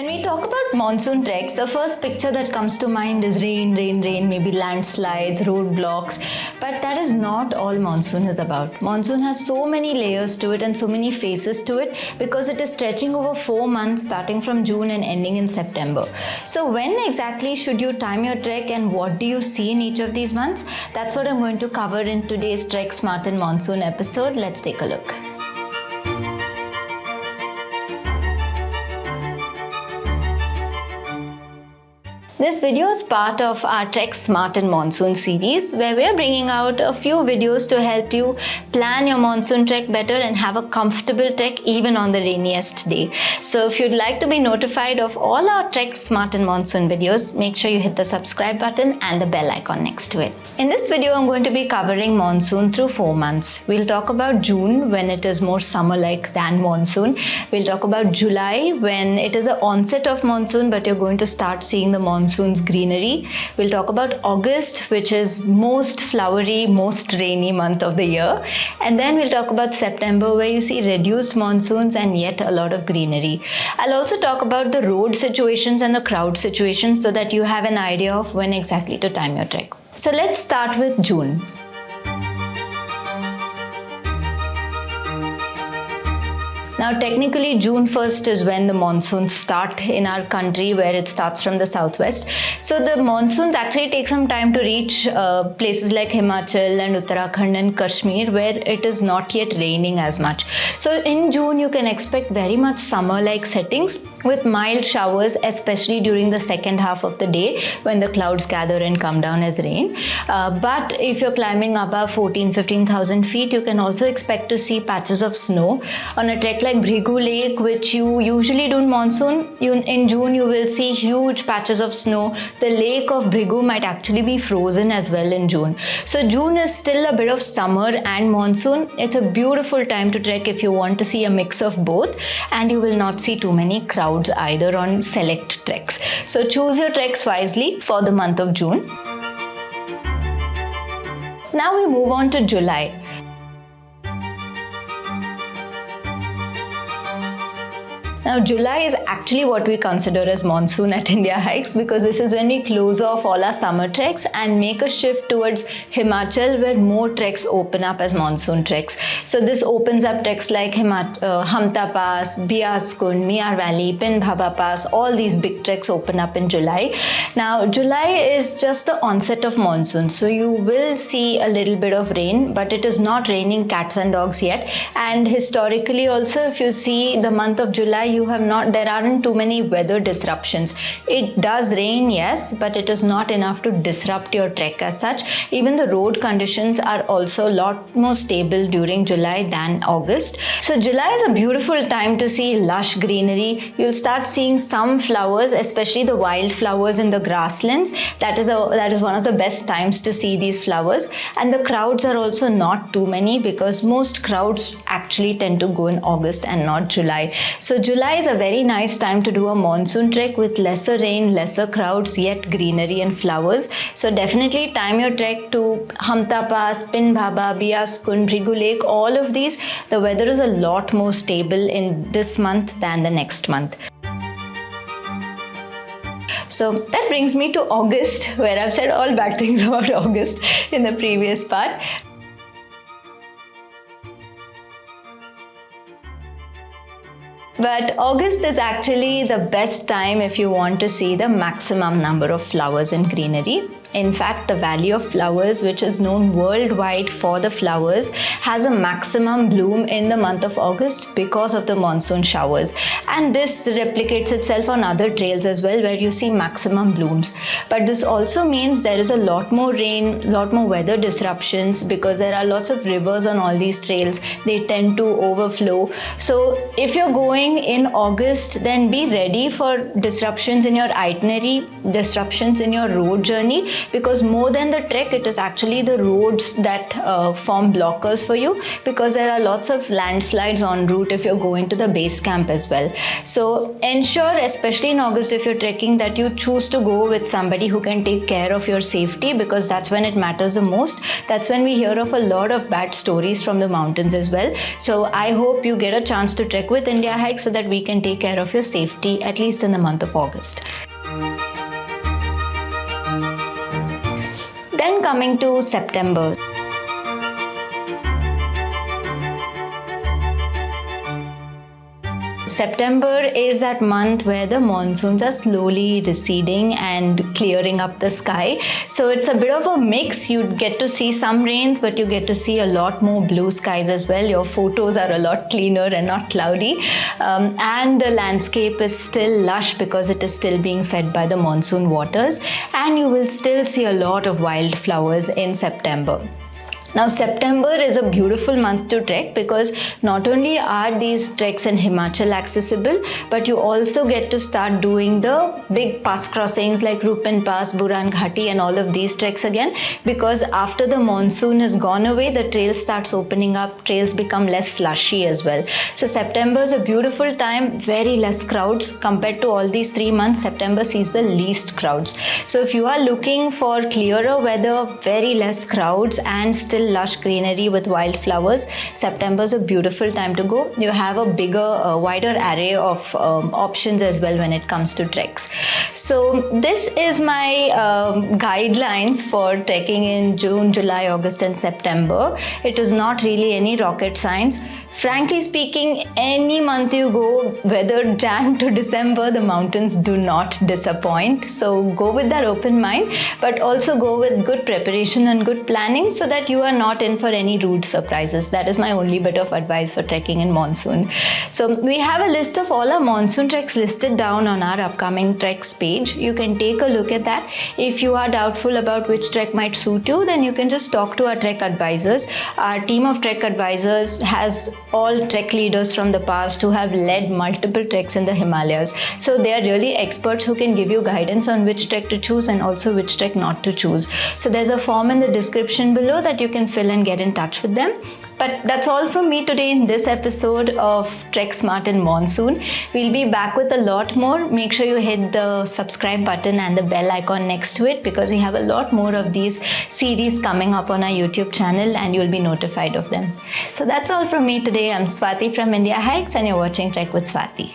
When we talk about monsoon treks, the first picture that comes to mind is rain, maybe landslides, roadblocks. But that is not all monsoon is about. Monsoon has so many layers to it and so many faces to it because it is stretching over 4 months starting from June and ending in September. So when exactly should you time your trek and what do you see in each of these months? That's what I'm going to cover in today's Trek Smart and Monsoon episode. Let's take a look. This video is part of our Trek Smart and Monsoon series where we are bringing out a few videos to help you plan your monsoon trek better and have a comfortable trek even on the rainiest day. So if you'd like to be notified of all our Trek Smart and Monsoon videos, make sure you hit the subscribe button and the bell icon next to it. In this video, I'm going to be covering monsoon through 4 months. We'll talk about June when it is more summer-like than monsoon. We'll talk about July when it is the onset of monsoon but you're going to start seeing the monsoon's greenery. We'll talk about August, which is most flowery, most rainy month of the year. And then we'll talk about September where you see reduced monsoons and yet a lot of greenery. I'll also talk about the road situations and the crowd situations so that you have an idea of when exactly to time your trek. So let's start with June. Now technically June 1st is when the monsoons start in our country where it starts from the southwest. So the monsoons actually take some time to reach places like Himachal and Uttarakhand and Kashmir where it is not yet raining as much. So in June you can expect very much summer-like settings with mild showers, especially during the second half of the day when the clouds gather and come down as rain. But if you're climbing above 15,000 feet, you can also expect to see patches of snow. On a trek like Bhrigu Lake, which you usually do in monsoon, in June you will see huge patches of snow. The lake of Bhrigu might actually be frozen as well in June. So June is still a bit of summer and monsoon. It's a beautiful time to trek if you want to see a mix of both, and you will not see too many crowds either on select treks. So choose your treks wisely for the month of June. Now we move on to July. Now July is actually what we consider as monsoon at Indiahikes because this is when we close off all our summer treks and make a shift towards Himachal where more treks open up as monsoon treks. So this opens up treks like Hampta Pass, Beas Kund, Miyar Valley, Bhaba Pass, all these big treks open up in July. Now July is just the onset of monsoon, so you will see a little bit of rain, but it is not raining cats and dogs yet. And historically also, if you see the month of July, there aren't too many weather disruptions. It does rain, yes, but it is not enough to disrupt your trek as such. Even the road conditions are also a lot more stable during July than August. So July is a beautiful time to see lush greenery. You'll start seeing some flowers, especially the wildflowers in the grasslands. That is one of the best times to see these flowers. And the crowds are also not too many because most crowds actually tend to go in August and not July. So July is a very nice time to do a monsoon trek with lesser rain, lesser crowds, yet greenery and flowers. So definitely time your trek to Hampta Pass, Bhaba, Beas Kund, Bhrigu Lake, all of these. The weather is a lot more stable in this month than the next month. So that brings me to August, where I've said all bad things about August in the previous part. But August is actually the best time if you want to see the maximum number of flowers and greenery. In fact, the Valley of Flowers, which is known worldwide for the flowers, has a maximum bloom in the month of August because of the monsoon showers. And this replicates itself on other trails as well, where you see maximum blooms. But this also means there is a lot more rain, lot more weather disruptions because there are lots of rivers on all these trails. They tend to overflow. So if you're going in August, then be ready for disruptions in your itinerary. disruptions in your road journey, because more than the trek, it is actually the roads that form blockers for you, because there are lots of landslides en route if you're going to the base camp as well. So ensure, especially in August if you're trekking, that you choose to go with somebody who can take care of your safety, because that's when it matters the most. That's when we hear of a lot of bad stories from the mountains as well. So I hope you get a chance to trek with Indiahikes so that we can take care of your safety, at least in the month of August. Then coming to September. September is that month where the monsoons are slowly receding and clearing up the sky. So it's a bit of a mix. You get to see some rains, but you get to see a lot more blue skies as well. Your photos are a lot cleaner and not cloudy. And the landscape is still lush because it is still being fed by the monsoon waters. And you will still see a lot of wildflowers in September. Now, September is a beautiful month to trek because not only are these treks in Himachal accessible, but you also get to start doing the big pass crossings like Rupin Pass, Buran Ghati and all of these treks again, because after the monsoon has gone away, the trail starts opening up, trails become less slushy as well. So September is a beautiful time, very less crowds compared to all these 3 months. September sees the least crowds. So if you are looking for clearer weather, very less crowds and still lush greenery with wildflowers, September is a beautiful time to go. You have a bigger, wider array of options as well when it comes to treks. So this is my guidelines for trekking in June, July, August and September. It is not really any rocket science. Frankly speaking, any month you go, whether Jan to December, the mountains do not disappoint. So go with that open mind, but also go with good preparation and good planning so that you are not in for any rude surprises. That is my only bit of advice for trekking in monsoon. So we have a list of all our monsoon treks listed down on our upcoming treks page. You can take a look at that. If you are doubtful about which trek might suit you, then you can just talk to our trek advisors. Our team of trek advisors has all trek leaders from the past who have led multiple treks in the Himalayas. So they are really experts who can give you guidance on which trek to choose and also which trek not to choose. So there's a form in the description below that you can fill and get in touch with them. But that's all from me today in this episode of Trek Smart in Monsoon. We'll be back with a lot more. Make sure you hit the subscribe button and the bell icon next to it, because we have a lot more of these series coming up on our YouTube channel and you'll be notified of them. So that's all from me today. I'm Swati from Indiahikes and you're watching Trek with Swati.